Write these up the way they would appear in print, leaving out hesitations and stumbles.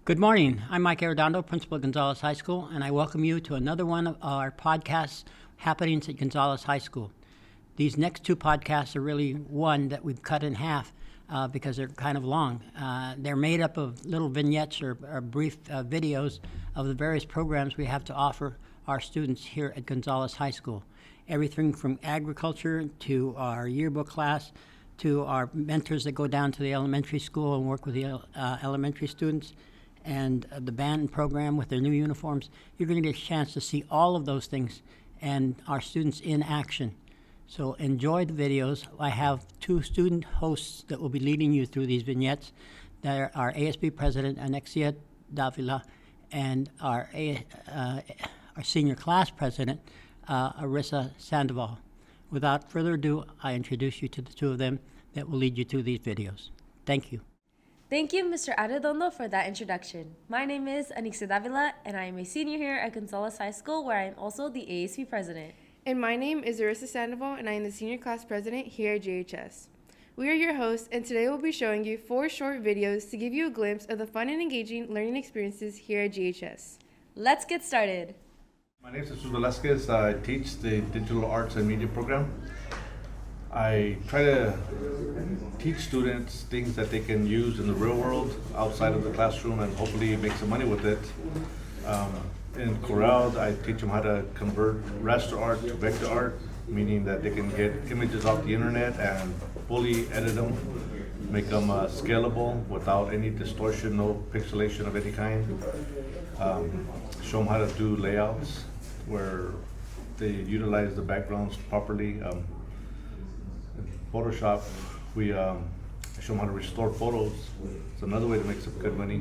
Good morning. I'm Mike Arredondo, principal at Gonzales High School, and I welcome you to another one of our podcasts happenings at Gonzales High School. These next two podcasts are really one that we've cut in half because they're kind of long. They're made up of little vignettes or brief videos of the various programs we have to offer our students here at Gonzales High School. Everything from agriculture to our yearbook class to our mentors that go down to the elementary school and work with the elementary students, and the band program with their new uniforms. You're going to get a chance to see all of those things and our students in action. So enjoy the videos. I have two student hosts that will be leading you through these vignettes. They're our ASB president, Anexia Davila, and our senior class president, Arissa Sandoval. Without further ado, I introduce you to the two of them that will lead you through these videos. Thank you. Thank you, Mr. Arredondo, for that introduction. My name is Anixia Davila, and I am a senior here at Gonzales High School, where I am also the ASB president. And my name is Arissa Sandoval, and I am the senior class president here at GHS. We are your hosts, and today we'll be showing you 4 short videos to give you a glimpse of the fun and engaging learning experiences here at GHS. Let's get started. My name is Jesus Velasquez. I teach the Digital Arts and Media program. I try to teach students things that they can use in the real world outside of the classroom and hopefully make some money with it. In Corral, I teach them how to convert raster art to vector art, meaning that they can get images off the internet and fully edit them, make them scalable without any distortion, no pixelation of any kind. Show them how to do layouts where they utilize the backgrounds properly. In Photoshop, we show them how to restore photos. It's another way to make some good money,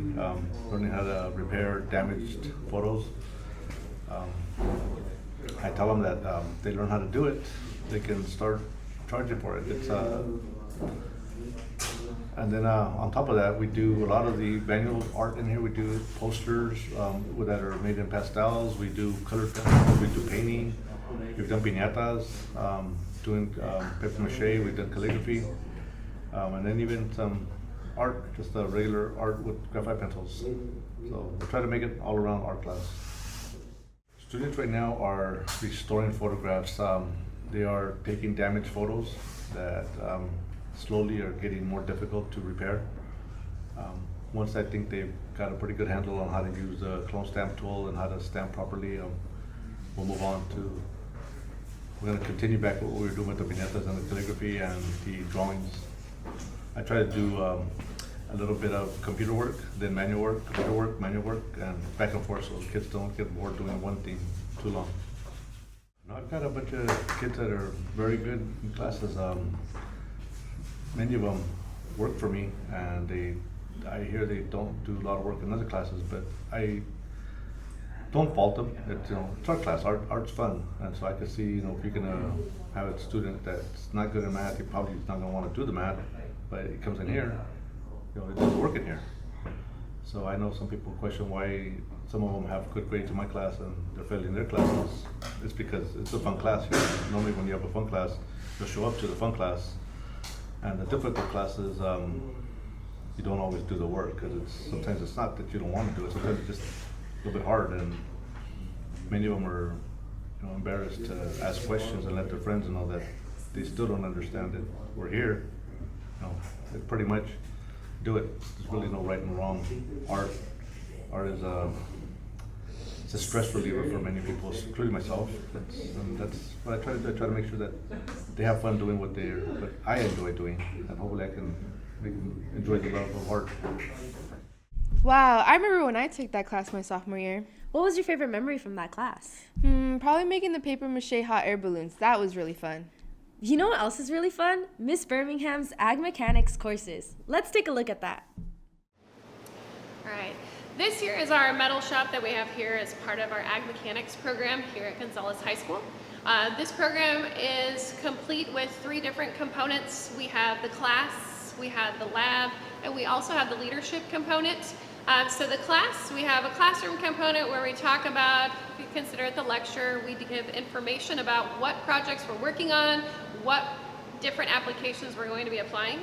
learning how to repair damaged photos. I tell them that they learn how to do it, they can start charging for it. And then on top of that, we do a lot of the manual art in here. We do posters that are made in pastels. We do colored pencils. We do painting. We've done piñatas, doing paper mache. We've done calligraphy, and then even some art, just a regular art with graphite pencils. So we try to make it all around art class. Students right now are restoring photographs. They are taking damaged photos that slowly are getting more difficult to repair. Once I think they've got a pretty good handle on how to use the clone stamp tool and how to stamp properly, we'll move on to, we're going to continue back what we were doing with the viñetas and the calligraphy and the drawings. I try to do a little bit of computer work, then manual work, computer work, manual work, and back and forth so the kids don't get bored doing one thing too long. Now I've got a bunch of kids that are very good in classes. Many of them work for me, and I hear they don't do a lot of work in other classes, but I don't fault them. It's art class. Art's fun, and so I can see, if you're gonna have a student that's not good in math, he probably is not gonna want to do the math, but he comes in here, it doesn't work in here. So I know some people question why some of them have good grades in my class and they're failing their classes. It's because it's a fun class here. Normally when you have a fun class, you'll show up to the fun class. And the difficult classes, you don't always do the work because sometimes it's not that you don't want to do it. Sometimes it's just a little bit hard, and many of them are, embarrassed to ask questions and let their friends know that they still don't understand it. We're here, they pretty much do it. There's really no right and wrong. Art is it's a stress reliever for many people, including myself. That's what I try to do. I try to make sure that they have fun doing what I enjoy doing, and hopefully I can make them enjoy the love of art. Wow, I remember when I took that class my sophomore year. What was your favorite memory from that class? Probably making the paper mache hot air balloons. That was really fun. You know what else is really fun? Miss Birmingham's Ag Mechanics courses. Let's take a look at that. All right. This here is our metal shop that we have here as part of our Ag Mechanics program here at Gonzales High School. This program is complete with 3 different components. We have the class, we have the lab, and we also have the leadership component. So the class, we have a classroom component where we talk about, we consider it the lecture, we give information about what projects we're working on, what different applications we're going to be applying.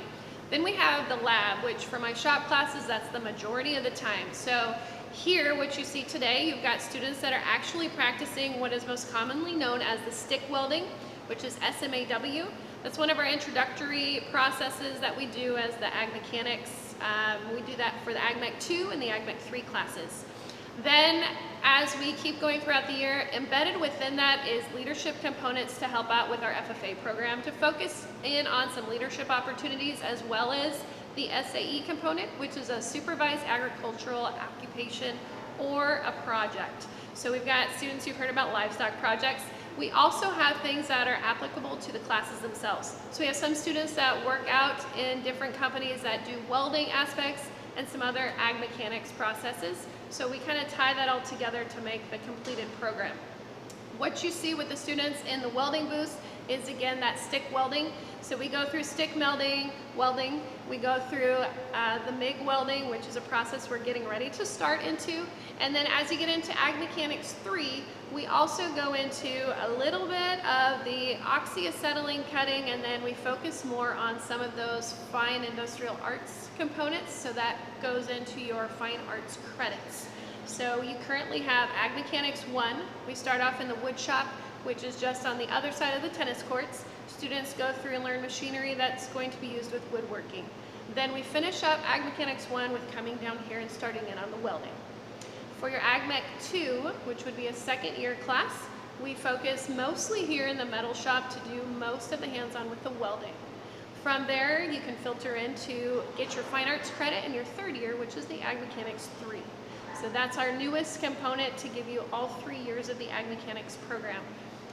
Then we have the lab, which for my shop classes, that's the majority of the time. So here, what you see today, you've got students that are actually practicing what is most commonly known as the stick welding, which is SMAW. That's one of our introductory processes that we do as the Ag Mechanics. We do that for the Ag Mech 2 and the Ag Mech 3 classes. Then, as we keep going throughout the year, embedded within that is leadership components to help out with our FFA program to focus in on some leadership opportunities, as well as the SAE component, which is a supervised agricultural occupation or a project. So we've got students who've heard about livestock projects. We also have things that are applicable to the classes themselves. So we have some students that work out in different companies that do welding aspects and some other ag mechanics processes. So we kind of tie that all together to make the completed program. What you see with the students in the welding booth is, again, that stick welding. So we go through stick welding, we go through the MIG welding, which is a process we're getting ready to start into. And then as you get into Ag Mechanics 3, we also go into a little bit of the oxyacetylene cutting, and then we focus more on some of those fine industrial arts components. So that goes into your fine arts credits. So you currently have Ag Mechanics 1. We start off in the wood shop, which is just on the other side of the tennis courts. Students go through and learn machinery that's going to be used with woodworking. Then we finish up Ag Mechanics 1 with coming down here and starting in on the welding. For your Ag Mech 2, which would be a second year class, we focus mostly here in the metal shop to do most of the hands-on with the welding. From there, you can filter in to get your fine arts credit in your third year, which is the Ag Mechanics 3. So that's our newest component to give you all 3 years of the Ag Mechanics program.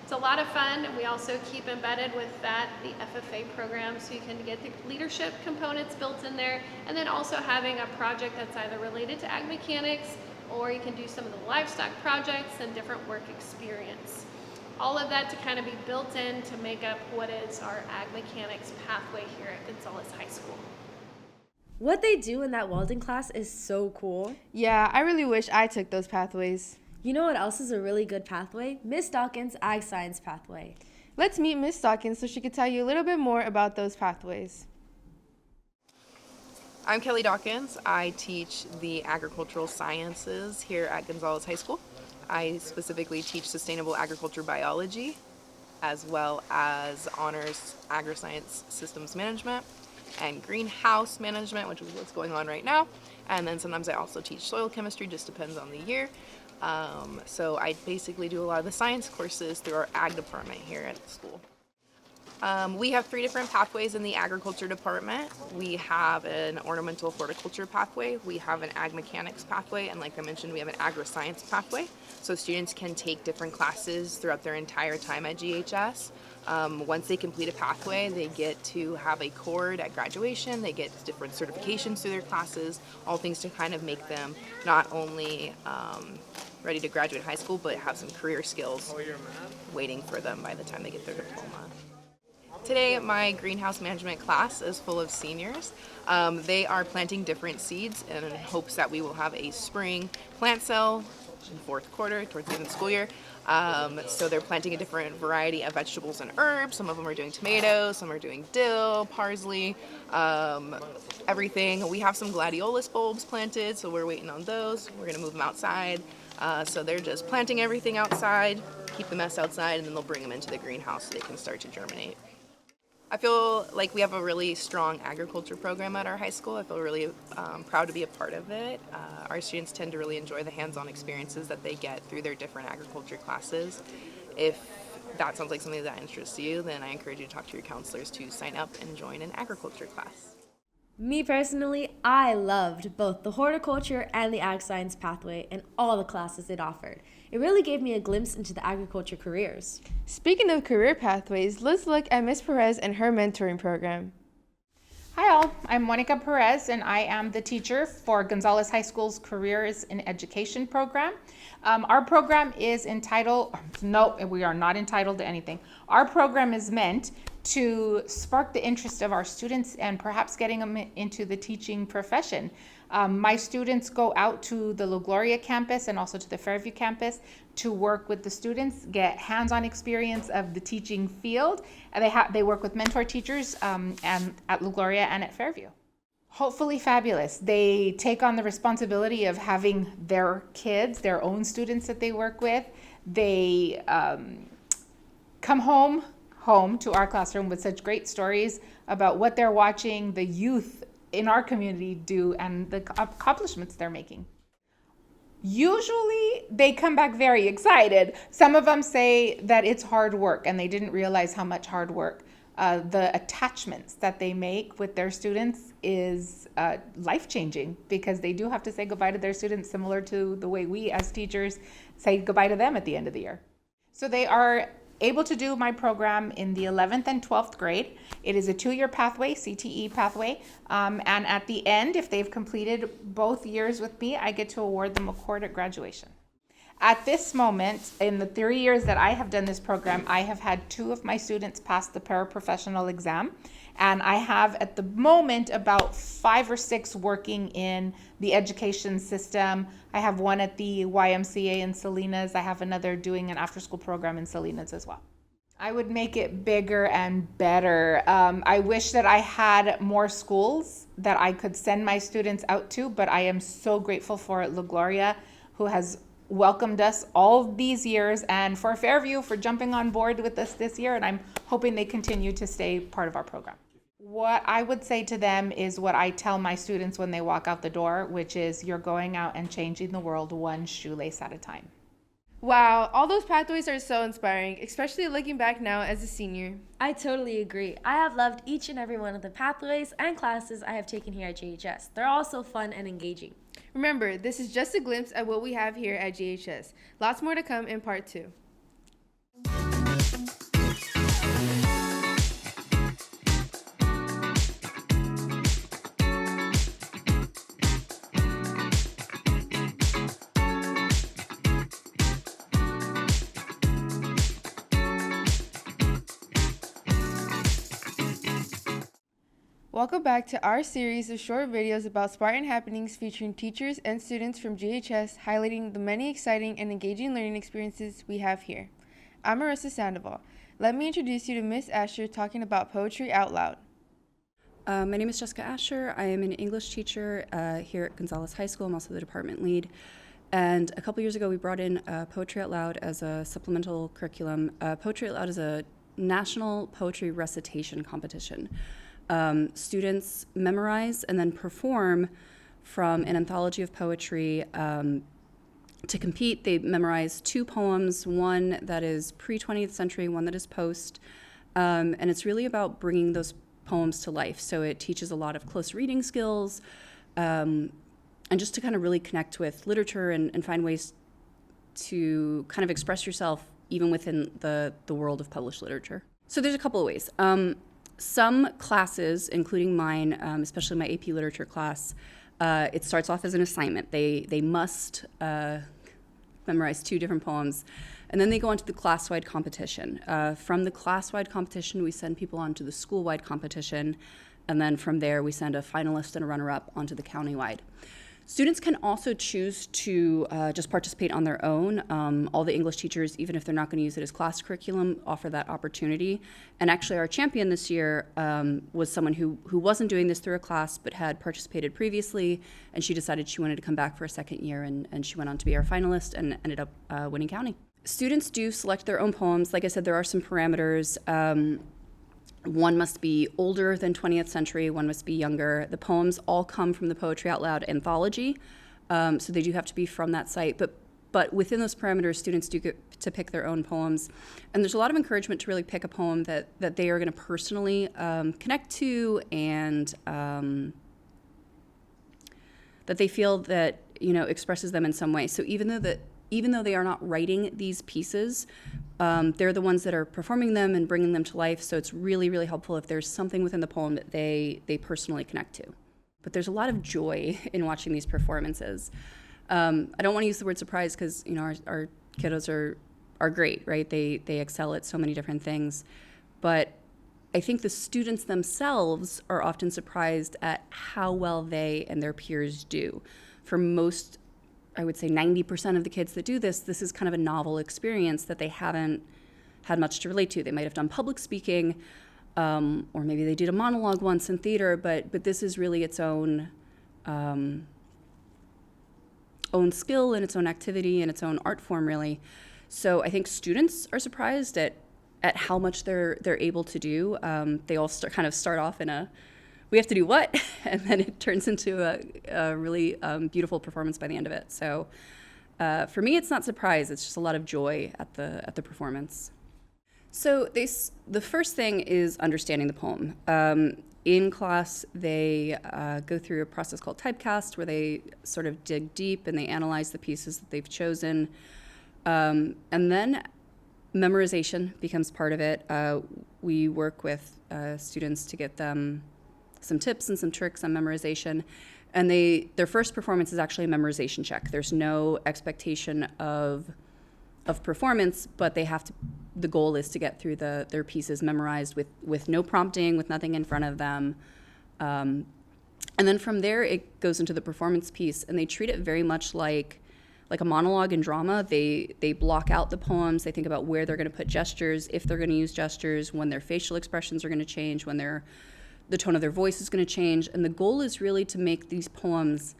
It's a lot of fun, and we also keep embedded with that the FFA program, so you can get the leadership components built in there, and then also having a project that's either related to Ag Mechanics, or you can do some of the livestock projects and different work experience. All of that to kind of be built in to make up what is our Ag Mechanics pathway here at Gonzales High School. What they do in that welding class is so cool. Yeah, I really wish I took those pathways. You know what else is a really good pathway? Miss Dawkins' Ag Science pathway. Let's meet Miss Dawkins so she could tell you a little bit more about those pathways. I'm Kelly Dawkins. I teach the agricultural sciences here at Gonzales High School. I specifically teach sustainable agriculture biology, as well as honors agri-science systems management and greenhouse management, which is what's going on right now. And then sometimes I also teach soil chemistry, just depends on the year. So I basically do a lot of the science courses through our ag department here at the school. We have 3 different pathways in the agriculture department. We have an ornamental horticulture pathway, we have an ag mechanics pathway, and like I mentioned, we have an agri-science pathway. So students can take different classes throughout their entire time at GHS. Once they complete a pathway, they get to have a cord at graduation, they get different certifications through their classes, all things to kind of make them not only ready to graduate high school, but have some career skills waiting for them by the time they get their diploma. Today, my greenhouse management class is full of seniors. They are planting different seeds in hopes that we will have a spring plant sale in fourth quarter, towards the end of the school year. So they're planting a different variety of vegetables and herbs. Some of them are doing tomatoes, some are doing dill, parsley, everything. We have some gladiolus bulbs planted, so we're waiting on those. We're gonna move them outside. So they're just planting everything outside, keep the mess outside, and then they'll bring them into the greenhouse so they can start to germinate. I feel like we have a really strong agriculture program at our high school. I feel really proud to be a part of it. Our students tend to really enjoy the hands-on experiences that they get through their different agriculture classes. If that sounds like something that interests you, then I encourage you to talk to your counselors to sign up and join an agriculture class. Me personally, I loved both the horticulture and the ag science pathway and all the classes it offered. It really gave me a glimpse into the agriculture careers. Speaking of career pathways, let's look at Miss Perez and her mentoring program. Hi all, I'm Monica Perez and I am the teacher for Gonzales High School's Careers in Education program. Our program is entitled, no, we are not entitled to anything. Our program is meant to spark the interest of our students and perhaps getting them into the teaching profession. My students go out to the La Gloria campus and also to the Fairview campus to work with the students, get hands-on experience of the teaching field, and they work with mentor teachers and at La Gloria and at Fairview. Hopefully fabulous. They take on the responsibility of having their kids, their own students that they work with. They come home to our classroom with such great stories about what they're watching the youth in our community do and the accomplishments they're making. Usually they come back very excited. Some of them say that it's hard work and they didn't realize how much hard work. The attachments that they make with their students is life-changing, because they do have to say goodbye to their students, similar to the way we as teachers say goodbye to them at the end of the year. So they are able to do my program in the 11th and 12th grade. It is a 2-year pathway, CTE pathway. And at the end, if they've completed both years with me, I get to award them a cord at graduation. At this moment, in the 3 years that I have done this program, I have had 2 of my students pass the paraprofessional exam. And I have at the moment about 5 or 6 working in the education system. I have one at the YMCA in Salinas. I have another doing an after-school program in Salinas as well. I would make it bigger and better. I wish that I had more schools that I could send my students out to, but I am so grateful for La Gloria, who has welcomed us all these years, and for Fairview for jumping on board with us this year, and I'm hoping they continue to stay part of our program. What I would say to them is what I tell my students when they walk out the door, which is, you're going out and changing the world one shoelace at a time. Wow, all those pathways are so inspiring, especially looking back now as a senior. I totally agree. I have loved each and every one of the pathways and classes I have taken here at GHS. They're all so fun and engaging. Remember, this is just a glimpse at what we have here at GHS. Lots more to come in part 2. Welcome back to our series of short videos about Spartan happenings featuring teachers and students from GHS, highlighting the many exciting and engaging learning experiences we have here. I'm Marissa Sandoval. Let me introduce you to Miss Asher talking about poetry out loud. My name is Jessica Asher. I am an English teacher here at Gonzales High School. I'm also the department lead. And a couple years ago, we brought in Poetry Out Loud as a supplemental curriculum. Poetry Out Loud is a national poetry recitation competition. Students memorize and then perform from an anthology of poetry. To compete, they memorize 2 poems, one that is pre-20th century, one that is post, and it's really about bringing those poems to life. So it teaches a lot of close reading skills, and just to kind of really connect with literature and find ways to kind of express yourself even within the world of published literature. So there's a couple of ways. Some classes, including mine, especially my AP literature class, it starts off as an assignment. They must memorize 2 different poems, and then they go on to the class-wide competition. From the class-wide competition, we send people on to the school-wide competition, and then from there, we send a finalist and a runner-up onto the county-wide. Students can also choose to just participate on their own. All the English teachers, even if they're not going to use it as class curriculum, offer that opportunity. And actually our champion this year was someone who wasn't doing this through a class but had participated previously, and she decided she wanted to come back for a second year, and she went on to be our finalist and ended up winning county. Students do select their own poems. Like I said, there are some parameters. One must be older than 20th century, one must be younger. The poems all come from the Poetry Out Loud anthology, so they do have to be from that site. But within those parameters, students do get to pick their own poems. And there's a lot of encouragement to really pick a poem that they are going to personally connect to, and that they feel that, expresses them in some way. So even though they are not writing these pieces, they're the ones that are performing them and bringing them to life. So it's really, really helpful if there's something within the poem that they personally connect to. But there's a lot of joy in watching these performances. I don't want to use the word surprise because our kiddos are great, right? They excel at so many different things. But I think the students themselves are often surprised at how well they and their peers do. For most, I would say 90% of the kids that do this, this is kind of a novel experience that they haven't had much to relate to. They might have done public speaking, or maybe they did a monologue once in theater, but this is really its own skill and its own activity and its own art form, really. So I think students are surprised at how much they're able to do. They all kind of start off in a, we have to do what? And then it turns into a really beautiful performance by the end of it. So for me, it's not surprise. It's just a lot of joy at the performance. So the first thing is understanding the poem. In class, they go through a process called typecast, where they sort of dig deep and they analyze the pieces that they've chosen. And then memorization becomes part of it. We work with students to get them some tips and some tricks on memorization. And their first performance is actually a memorization check. There's no expectation of performance, but the goal is to get through their pieces memorized with no prompting, with nothing in front of them. And then from there, it goes into the performance piece, and they treat it very much like a monologue in drama. They block out the poems. They think about where they're going to put gestures, if they're going to use gestures, when their facial expressions are going to change, when the tone of their voice is going to change. And the goal is really to make these poems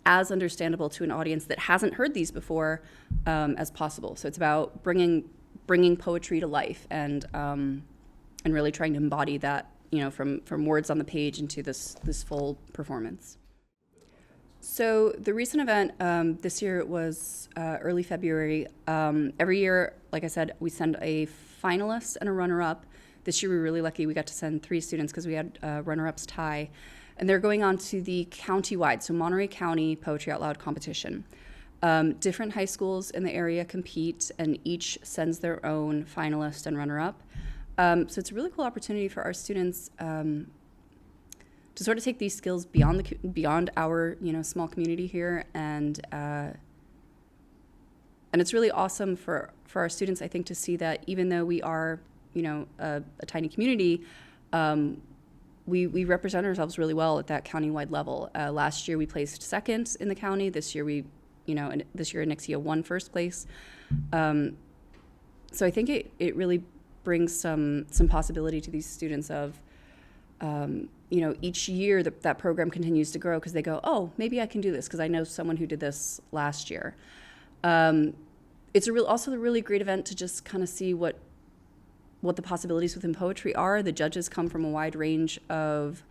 as understandable to an audience that hasn't heard these before as possible. So it's about bringing poetry to life and really trying to embody that, from words on the page into this full performance. So the recent event this year, it was early February. Every year, like I said, we send a finalist and a runner-up. This year we were really lucky. We got to send 3 students because we had runner-ups tie. And they're going on to the county-wide, so Monterey County Poetry Out Loud competition. Different high schools in the area compete, and each sends their own finalist and runner-up. So it's a really cool opportunity for our students to sort of take these skills beyond our small community here, and it's really awesome for our students, I think, to see that even though we are a tiny community, we represent ourselves really well at that countywide level. Last year we placed second in the county. This year this year Nixia won first place. So I think it really brings some possibility to these students of, each year that program continues to grow because they go, oh, maybe I can do this because I know someone who did this last year. It's also a really great event to just kind of see what the possibilities within poetry are. The judges come from a wide range of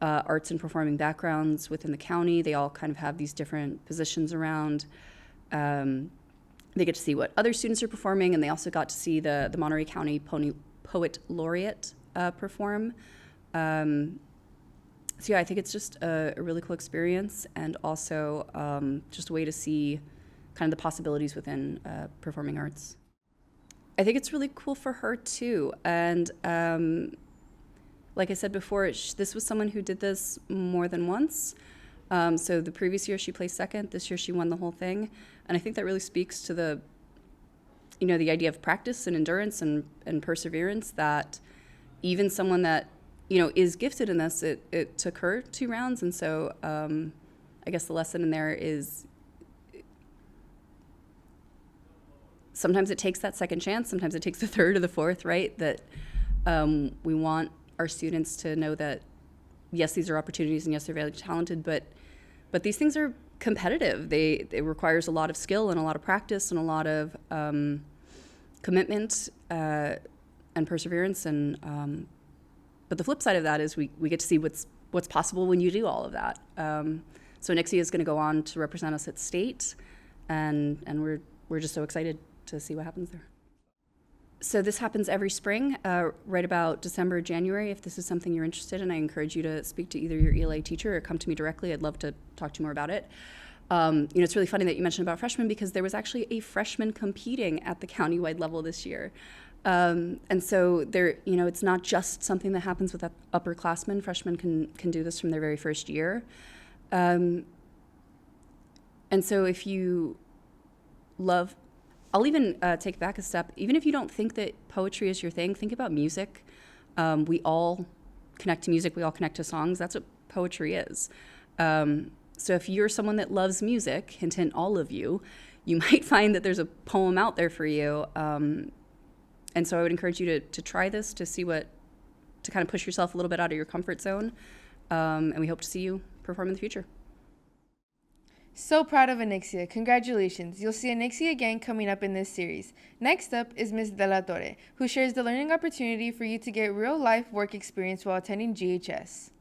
arts and performing backgrounds within the county. They all kind of have these different positions around. They get to see what other students are performing, and they also got to see the Monterey County Poet Laureate perform. So yeah, I think it's just a really cool experience, and also just a way to see kind of the possibilities within performing arts. I think it's really cool for her too. And like I said before, this was someone who did this more than once. So the previous year she placed second. This year she won the whole thing. And I think that really speaks to the idea of practice and endurance and perseverance, that even someone that, is gifted in this, it took her 2 rounds. And so I guess the lesson in there is sometimes it takes that second chance, sometimes it takes the third or the fourth, right? That we want our students to know that, yes, these are opportunities, and yes, they're very talented, but these things are competitive. It requires a lot of skill and a lot of practice and a lot of commitment and perseverance. And but the flip side of that is we get to see what's possible when you do all of that. So Nixia is going to go on to represent us at state, and we're just so excited to see what happens there. So this happens every spring, right about December, January. If this is something you're interested in, I encourage you to speak to either your ELA teacher or come to me directly. I'd love to talk to you more about it. It's really funny that you mentioned about freshmen, because there was actually a freshman competing at the countywide level this year. And so there, it's not just something that happens with upperclassmen. Freshmen can do this from their very first year. And so if you I'll even take back a step. Even if you don't think that poetry is your thing, think about music. We all connect to music. We all connect to songs. That's what poetry is. So if you're someone that loves music, hint, hint, all of you, you might find that there's a poem out there for you. And so I would encourage you to try this, to kind of push yourself a little bit out of your comfort zone. And we hope to see you perform in the future. So proud of Anixia. Congratulations. You'll see Anixia again coming up in this series. Next up is Ms. De La Torre, who shares the learning opportunity for you to get real-life work experience while attending GHS.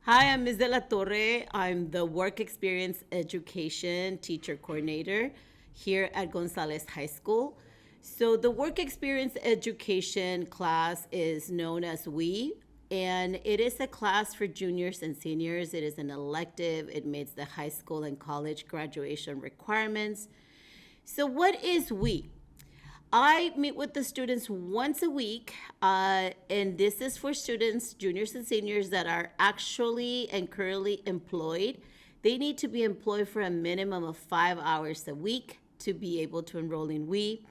Hi, I'm Ms. De La Torre. I'm the Work Experience Education Teacher Coordinator here at Gonzalez High School. So the Work Experience Education class is known as WE, and it is a class for juniors and seniors. It is an elective. It meets the high school and college graduation requirements. So what is WE? I meet with the students once a week, and this is for students, juniors and seniors, that are actually and currently employed. They need to be employed for a minimum of 5 hours a week to be able to enroll in WE.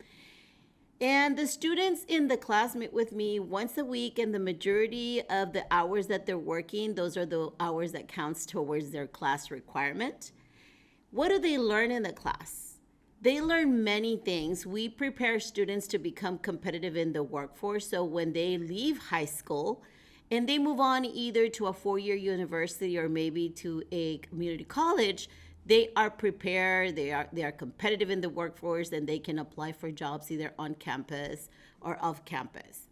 And the students in the class meet with me once a week, and the majority of the hours that they're working, those are the hours that counts towards their class requirement. What do they learn in the class? They learn many things. We prepare students to become competitive in the workforce. So when they leave high school and they move on either to a 4-year university or maybe to a community college, they are prepared, they are competitive in the workforce, and they can apply for jobs either on campus or off campus.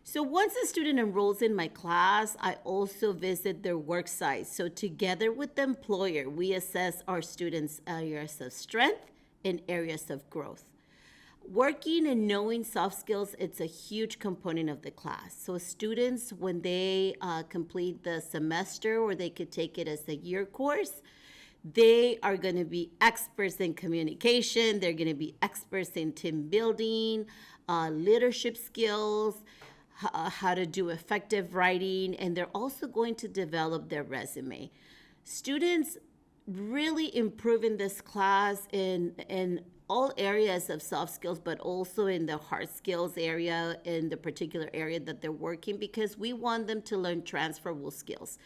So once a student enrolls in my class, I also visit their work site. So together with the employer, we assess our students' areas of strength and areas of growth. Working and knowing soft skills, it's a huge component of the class. So students, when they complete the semester, or they could take it as a year course, they are going to be experts in communication. They're going to be experts in team building, leadership skills, how to do effective writing, and they're also going to develop their resume. Students really improve in this class in all areas of soft skills, but also in the hard skills area, in the particular area that they're working, because we want them to learn transferable skills.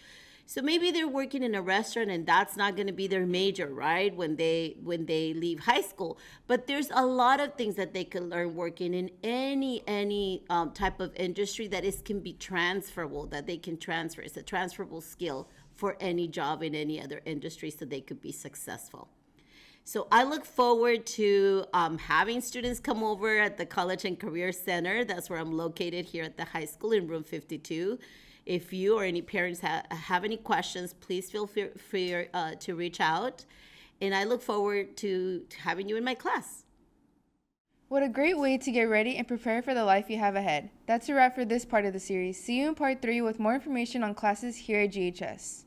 So maybe they're working in a restaurant and that's not going to be their major, right, when they leave high school. But there's a lot of things that they can learn working in any type of industry that can be transferable, that they can transfer. It's a transferable skill for any job in any other industry, so they could be successful. So I look forward to having students come over at the College and Career Center. That's where I'm located here at the high school in room 52. If you or any parents have any questions, please feel free to reach out. And I look forward to having you in my class. What a great way to get ready and prepare for the life you have ahead. That's a wrap for this part of the series. See you in part 3 with more information on classes here at GHS.